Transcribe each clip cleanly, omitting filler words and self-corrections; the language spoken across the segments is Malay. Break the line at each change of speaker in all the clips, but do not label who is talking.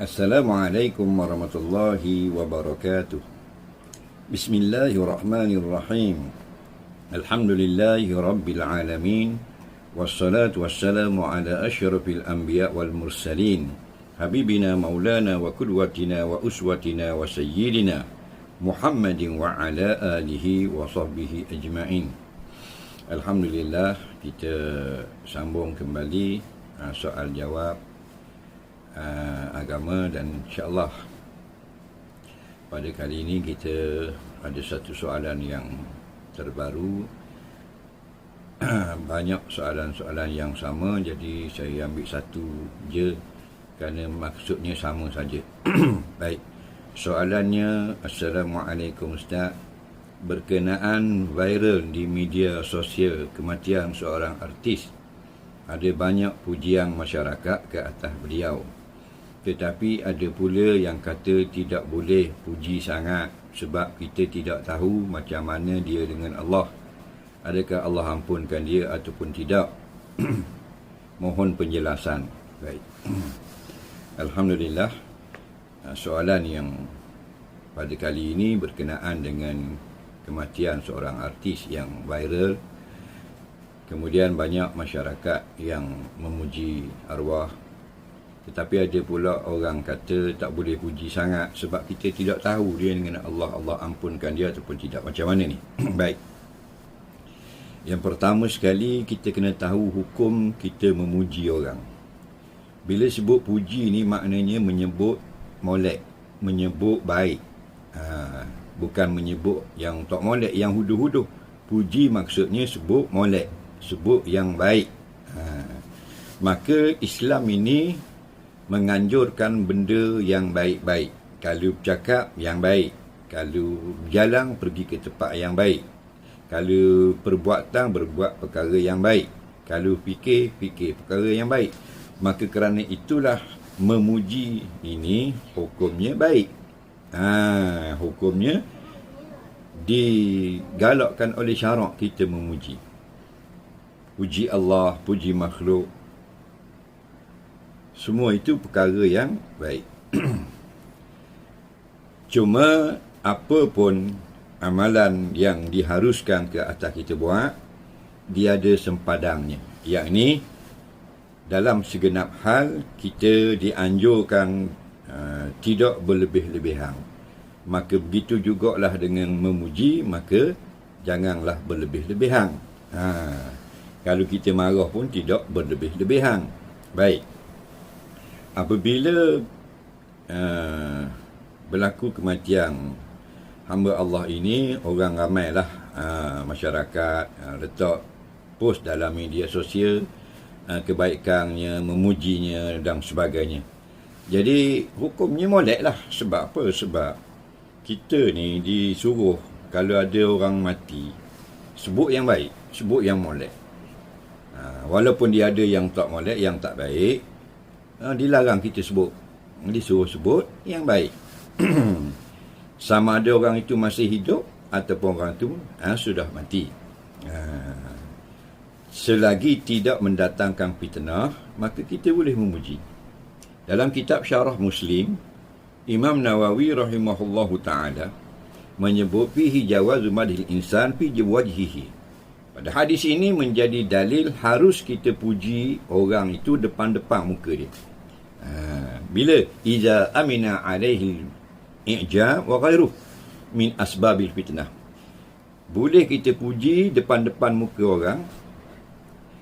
Assalamualaikum warahmatullahi wabarakatuh. Bismillahirrahmanirrahim. Alhamdulillahi rabbil alamin. Wassalatu wassalamu ala asyrafil anbiya wal mursalin. Habibina maulana wa qudwatina wa uswatina wa sayyidina Muhammadin wa ala alihi wa sahbihi ajma'in. Alhamdulillah, kita sambung kembali soal jawab agama, dan insyaAllah pada kali ini kita ada satu soalan yang terbaru. Banyak soalan-soalan yang sama, jadi saya ambil satu je kerana maksudnya sama saja. Baik, soalannya: Assalamualaikum Ustaz, berkenaan viral di media sosial kematian seorang artis, ada banyak pujian masyarakat ke atas beliau, tetapi ada pula yang kata tidak boleh puji sangat sebab kita tidak tahu macam mana dia dengan Allah. Adakah Allah ampunkan dia ataupun tidak? Mohon penjelasan. Baik. Alhamdulillah, soalan yang pada kali ini berkenaan dengan kematian seorang artis yang viral. Kemudian banyak masyarakat yang memuji arwah, tetapi ada pula orang kata tak boleh puji sangat sebab kita tidak tahu dia dengan Allah. Allah ampunkan dia ataupun tidak. Macam mana ni? Baik. Yang pertama sekali, kita kena tahu hukum kita memuji orang. Bila sebut puji ni maknanya menyebut molek, menyebut baik. Bukan menyebut yang tak molek, yang huduh-huduh. Puji maksudnya sebut molek, sebut yang baik. Maka Islam ini menganjurkan benda yang baik-baik. Kalau bercakap, yang baik. Kalau berjalan, pergi ke tempat yang baik. Kalau perbuatan, berbuat perkara yang baik. Kalau fikir, fikir perkara yang baik. Maka kerana itulah memuji ini hukumnya baik. Hukumnya digalakkan oleh syarak kita memuji. Puji Allah, puji makhluk, semua itu perkara yang baik. Cuma apa pun amalan yang diharuskan ke atas kita buat, dia ada sempadangnya. Yakni dalam segenap hal kita dianjurkan tidak berlebih-lebihan. Maka begitu jugalah dengan memuji, maka janganlah berlebih-lebihan. Kalau kita marah pun tidak berlebih-lebihan. Baik. Apabila berlaku kematian hamba Allah ini, orang ramailah masyarakat letak post dalam media sosial kebaikannya, memujinya dan sebagainya. Jadi hukumnya molek lah. Sebab apa? Sebab kita ni disuruh kalau ada orang mati, sebut yang baik, sebut yang molek. Walaupun dia ada yang tak molek, yang tak baik, dilarang kita sebut, disuruh sebut yang baik. Sama ada orang itu masih hidup ataupun orang itu sudah mati. Selagi tidak mendatangkan fitnah, maka kita boleh memuji. Dalam kitab Syarah Muslim, Imam Nawawi rahimahullahu ta'ala menyebut fihi jawazu madhil insan fi wajhihi. Pada hadis ini menjadi dalil harus kita puji orang itu depan-depan muka dia. Bila iza amina alaihi i'jab wa ghairuh min asbabil fitnah. Boleh kita puji depan-depan muka orang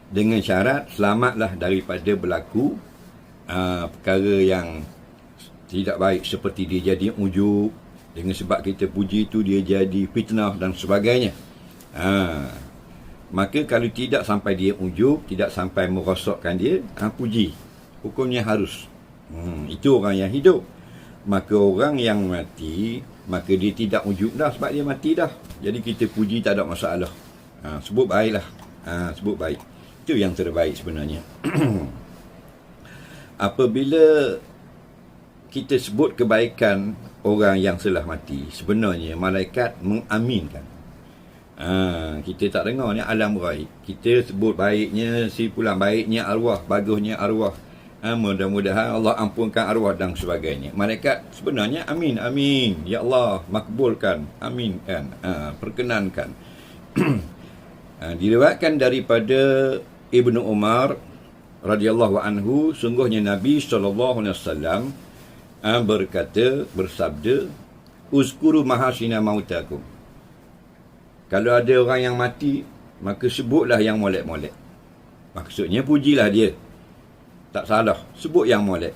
dengan syarat selamatlah daripada berlaku perkara yang tidak baik, seperti dia jadi ujub, dengan sebab kita puji itu dia jadi fitnah dan sebagainya. Maka kalau tidak sampai dia ujub, tidak sampai merosakkan dia, puji. Hukumnya harus. Itu orang yang hidup. Maka orang yang mati, maka dia tidak ujub dah sebab dia mati dah. Jadi kita puji tak ada masalah. Sebut baiklah. Sebut baik. Itu yang terbaik sebenarnya. Apabila kita sebut kebaikan orang yang telah mati, sebenarnya malaikat mengaminkan. Kita tak dengar ni alam ghaib. Kita sebut baiknya, si pulang baiknya arwah, bagusnya arwah. Mudah-mudahan Allah ampunkan arwah dan sebagainya. Malaikat sebenarnya amin, amin. Ya Allah, makbulkan. Amin kan. Perkenankan. Diriwayatkan daripada Ibnu Umar radhiyallahu anhu, sungguhnya Nabi SAW bersabda, uzkuru mahasina mautakum. Kalau ada orang yang mati, maka sebutlah yang molek-molek. Maksudnya pujilah dia. Tak salah, sebut yang molek.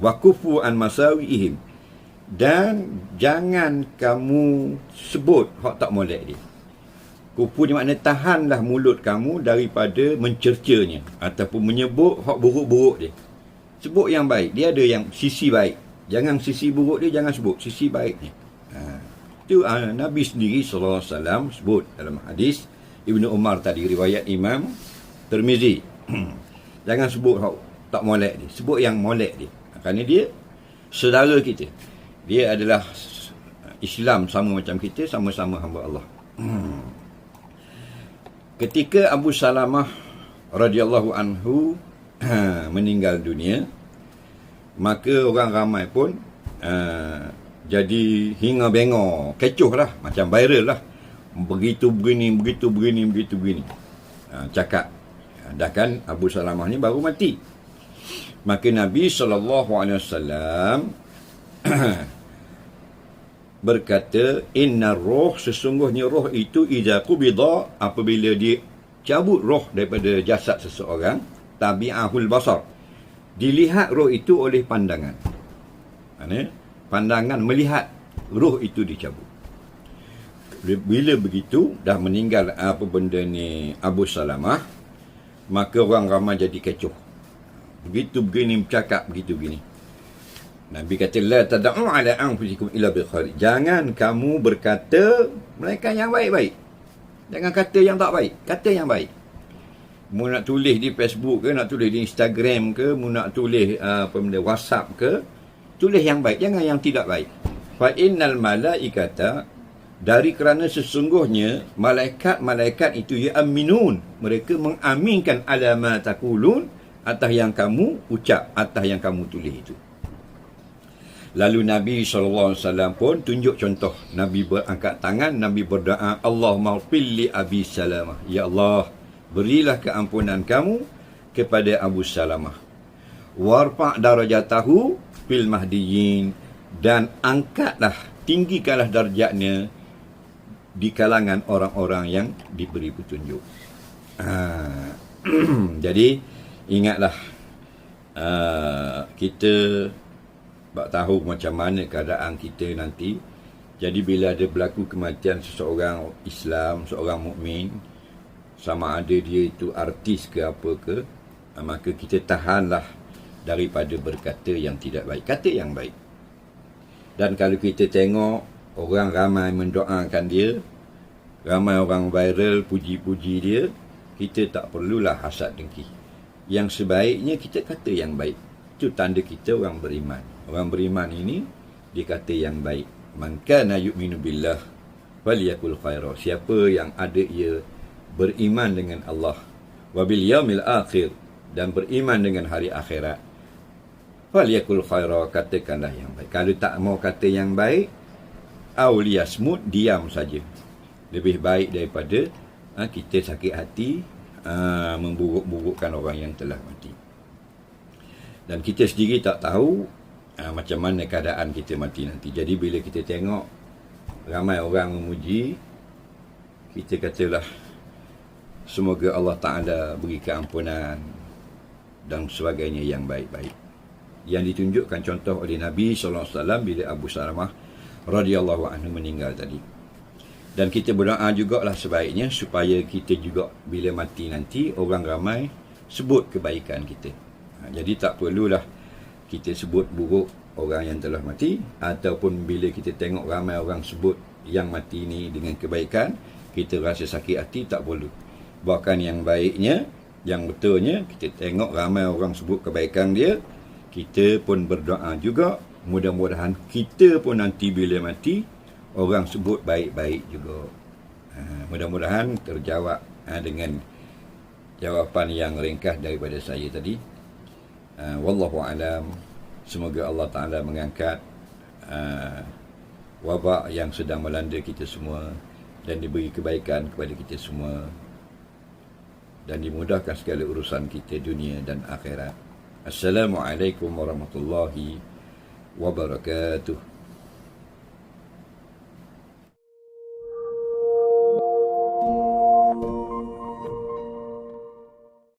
Wakufu an masawiihim. Dan jangan kamu sebut hak tak molek dia. Kufu ni makna tahanlah mulut kamu daripada mencercanya ataupun menyebut hak buruk-buruk dia. Sebut yang baik. Dia ada yang sisi baik. Jangan sisi buruk dia, jangan sebut sisi baiknya. Itu Nabi sendiri SAW sebut dalam hadis Ibnu Umar tadi, riwayat Imam Tirmizi. Jangan sebut tak molek dia, sebut yang molek dia. Kerana dia saudara kita. Dia adalah Islam sama macam kita, sama-sama hamba Allah. Ketika Abu Salamah radhiyallahu anhu meninggal dunia, maka orang ramai pun jadi hinga bengor, kecoh lah, macam viral lah. Begitu begini, begitu begini, begitu begini. Cakap. Dah kan Abu Salamah ni baru mati. Maka Nabi SAW berkata, inna roh, sesungguhnya roh itu idza qubida, apabila dia cabut roh daripada jasad seseorang, tabi'ahul basar, dilihat roh itu oleh pandangan. Pandangan melihat roh itu dicabut. Bila begitu dah meninggal apa benda ni Abu Salamah, maka orang ramai jadi kecoh. Begitu begini bercakap, begitu begini. Nabi kata, la tad'u ala anfusikum illa bil khair. Jangan kamu berkata mereka yang baik-baik. Jangan kata yang tak baik, kata yang baik. Mu nak tulis di Facebook ke, nak tulis di Instagram ke, mu nak tulis WhatsApp ke, tulis yang baik, jangan yang tidak baik. Fa innal malaikata, dari kerana sesungguhnya malaikat-malaikat itu ya'minun, mereka mengaminkan ala ma taqulun, atas yang kamu ucap, atas yang kamu tulis itu. Lalu Nabi SAW pun tunjuk contoh. Nabi berangkat tangan, Nabi berdoa, Allahumma ighfir li Abi Salamah. Ya Allah, berilah keampunan kamu kepada Abu Salamah. Warfa' darajatahu fil mahdiyin, dan angkatlah, tinggikanlah darjatnya di kalangan orang-orang yang diberi petunjuk. Jadi ingatlah, kita tak tahu macam mana keadaan kita nanti. Jadi bila ada berlaku kematian seseorang Islam, seorang mukmin, sama ada dia itu artis ke apa ke, maka kita tahanlah daripada berkata yang tidak baik, kata yang baik. Dan kalau kita tengok orang ramai mendoakan dia, ramai orang viral puji-puji dia, kita tak perlulah hasad dengki. Yang sebaiknya kita kata yang baik. Itu tanda kita orang beriman. Orang beriman ini dikata yang baik. Man kana yu'minu billah falyakul khaira. Siapa yang ada ia beriman dengan Allah wa bil yaumil akhir, dan beriman dengan hari akhirat, falyakul khaira, katakanlah yang baik. Kalau tak mau kata yang baik, auliyasmut, diam saja. Lebih baik daripada kita sakit hati, memburuk-burukkan orang yang telah mati. Dan kita sendiri tak tahu macam mana keadaan kita mati nanti. Jadi bila kita tengok ramai orang memuji, kita katalah semoga Allah Ta'ala beri keampunan dan sebagainya yang baik-baik. Yang ditunjukkan contoh oleh Nabi SAW bila Abu Salamah radhiyallahu anhu meninggal tadi. Dan kita berdoa jugalah sebaiknya supaya kita juga bila mati nanti orang ramai sebut kebaikan kita. Jadi tak perlulah kita sebut buruk orang yang telah mati, ataupun bila kita tengok ramai orang sebut yang mati ni dengan kebaikan, kita rasa sakit hati, tak perlu. Bahkan yang baiknya, yang betulnya, kita tengok ramai orang sebut kebaikan dia, kita pun berdoa juga, mudah-mudahan kita pun nanti bila mati, orang sebut baik-baik juga. Mudah-mudahan terjawab dengan jawapan yang ringkas daripada saya tadi. Wallahu alam. Semoga Allah Ta'ala mengangkat wabak yang sedang melanda kita semua dan diberi kebaikan kepada kita semua dan dimudahkan segala urusan kita dunia dan akhirat. Assalamualaikum warahmatullahi wabarakatuh.